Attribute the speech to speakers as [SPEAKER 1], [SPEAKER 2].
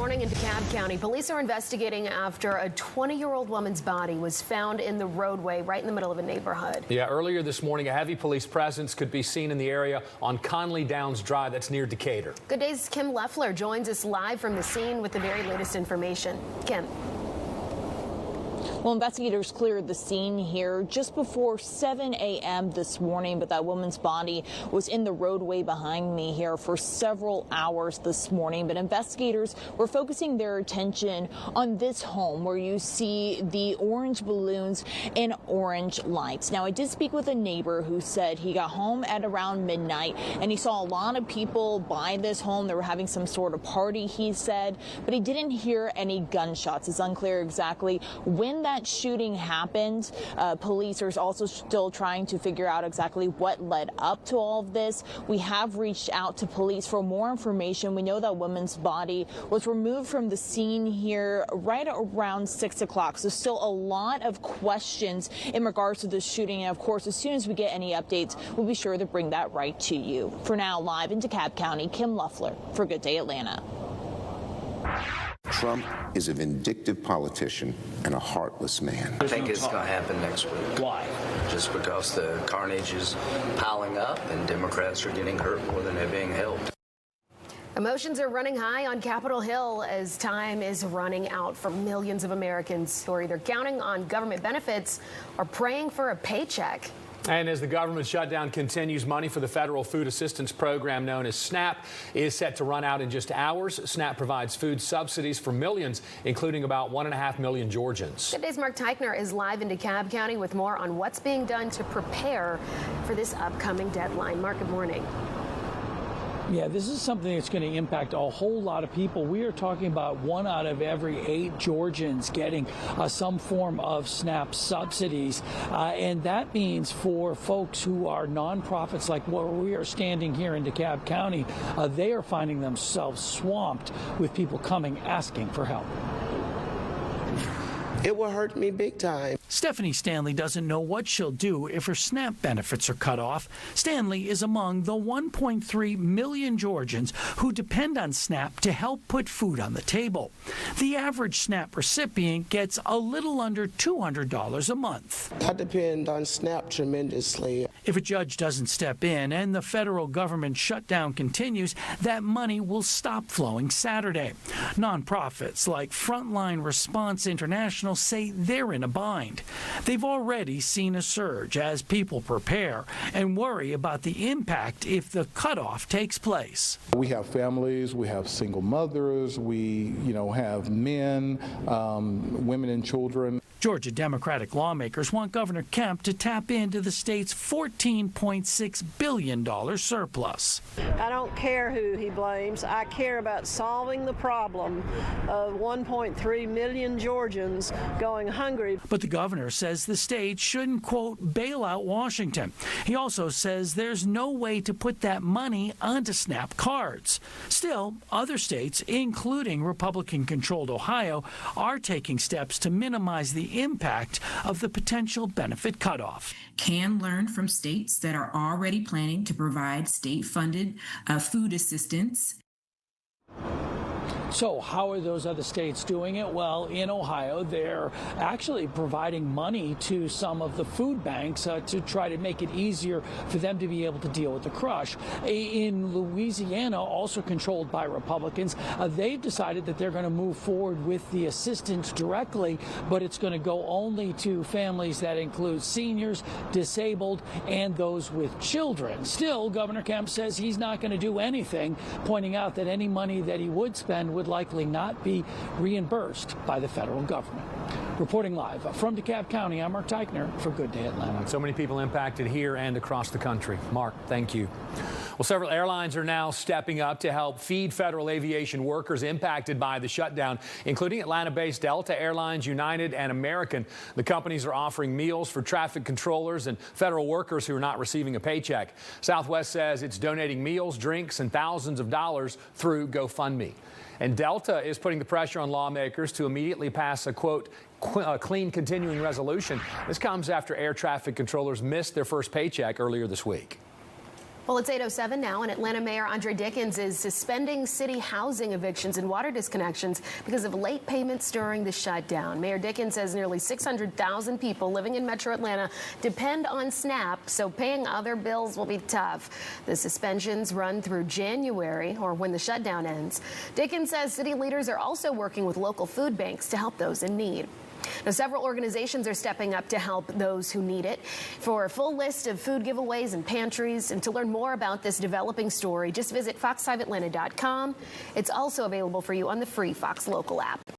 [SPEAKER 1] morning in DeKalb County. Police are investigating after a 20-year-old woman's body was found in the roadway right in the middle of a neighborhood.
[SPEAKER 2] Yeah, earlier this morning, a heavy police presence could be seen in the area on Conley Downs Drive. That's near Decatur.
[SPEAKER 1] Good Day's Kim Leffler joins us live from the scene with the very latest information. Kim.
[SPEAKER 3] Well, investigators cleared the scene here just before 7 a.m. this morning, but that woman's body was in the roadway behind me here for several hours this morning. But investigators were focusing their attention on this home where you see the orange balloons and orange lights. Now, I did speak with a neighbor who said he got home at around midnight and he saw a lot of people by this home. They were having some sort of party, he said, but he didn't hear any gunshots. It's unclear exactly when that shooting happened. Police are also still trying to figure out exactly what led up to all of this. We have reached out to police for more information. We know that woman's body was removed from the scene here right around 6 o'clock. So still a lot of questions in regards to the shooting. And of course, as soon as we get any updates, we'll be sure to bring that right to you. For now, live in DeKalb County, Kim Leffler for Good Day Atlanta.
[SPEAKER 4] Trump is a vindictive politician and a heartless man.
[SPEAKER 5] I think it's going to happen next week.
[SPEAKER 6] Why?
[SPEAKER 5] Just because the carnage is piling up and Democrats are getting hurt more than they're being helped.
[SPEAKER 1] Emotions are running high on Capitol Hill as time is running out for millions of Americans who are either counting on government benefits or praying for a paycheck.
[SPEAKER 2] And as the government shutdown continues, money for the federal food assistance program known as SNAP is set to run out in just hours. SNAP provides food subsidies for millions, including about 1.5 million Georgians.
[SPEAKER 1] Good Day's Mark Teichner is live in DeKalb County with more on what's being done to prepare for this upcoming deadline. Mark, good morning.
[SPEAKER 6] Yeah, this is something that's going to impact a whole lot of people. We are talking about 1 out of every 8 Georgians getting some form of SNAP subsidies. And that means for folks who are nonprofits like where we are standing here in DeKalb County, they are finding themselves swamped with people coming asking for help.
[SPEAKER 7] It will hurt me big time.
[SPEAKER 6] Stephanie Stanley doesn't know what she'll do if her SNAP benefits are cut off. Stanley is among the 1.3 million Georgians who depend on SNAP to help put food on the table. The average SNAP recipient gets a little under $200 a month.
[SPEAKER 7] I depend on SNAP tremendously.
[SPEAKER 6] If a judge doesn't step in and the federal government shutdown continues, that money will stop flowing Saturday. Nonprofits like Frontline Response International say they're in a bind. They've already seen a surge as people prepare and worry about the impact if the cutoff takes place.
[SPEAKER 8] We have families, we have single mothers, we have men, women and children.
[SPEAKER 6] Georgia Democratic lawmakers want Governor Kemp to tap into the state's $14.6 billion surplus.
[SPEAKER 9] I don't care who he blames. I care about solving the problem of 1.3 million Georgians going hungry.
[SPEAKER 6] But the governor says the state shouldn't, quote, bail out Washington. He also says there's no way to put that money onto SNAP cards. Still, other states, including Republican-controlled Ohio, are taking steps to minimize the impact of the potential benefit cutoff.
[SPEAKER 10] Can learn from states that are already planning to provide state-funded food assistance.
[SPEAKER 6] So how are those other states doing it? Well, in Ohio, they're actually providing money to some of the food banks to try to make it easier for them to be able to deal with the crush. In Louisiana, also controlled by Republicans, they've decided that they're going to move forward with the assistance directly, but it's going to go only to families that include seniors, disabled, and those with children. Still, Governor Kemp says he's not going to do anything, pointing out that any money that he would spend would likely not be reimbursed by the federal government. Reporting live from DeKalb County, I'm Mark Teichner for Good Day Atlanta.
[SPEAKER 2] So many people impacted here and across the country. Mark, thank you. Well, several airlines are now stepping up to help feed federal aviation workers impacted by the shutdown, including Atlanta-based Delta Airlines, United, and American. The companies are offering meals for traffic controllers and federal workers who are not receiving a paycheck. Southwest says it's donating meals, drinks, and thousands of dollars through GoFundMe. And Delta is putting the pressure on lawmakers to immediately pass a, quote, clean continuing resolution. This comes after air traffic controllers missed their first paycheck earlier this week.
[SPEAKER 1] Well, it's 8:07 now, and Atlanta Mayor Andre Dickens is suspending city housing evictions and water disconnections because of late payments during the shutdown. Mayor Dickens says nearly 600,000 people living in Metro Atlanta depend on SNAP, so paying other bills will be tough. The suspensions run through January, or when the shutdown ends. Dickens says city leaders are also working with local food banks to help those in need. Now, several organizations are stepping up to help those who need it. For a full list of food giveaways and pantries, and to learn more about this developing story, just visit fox5atlanta.com. It's also available for you on the free Fox Local app.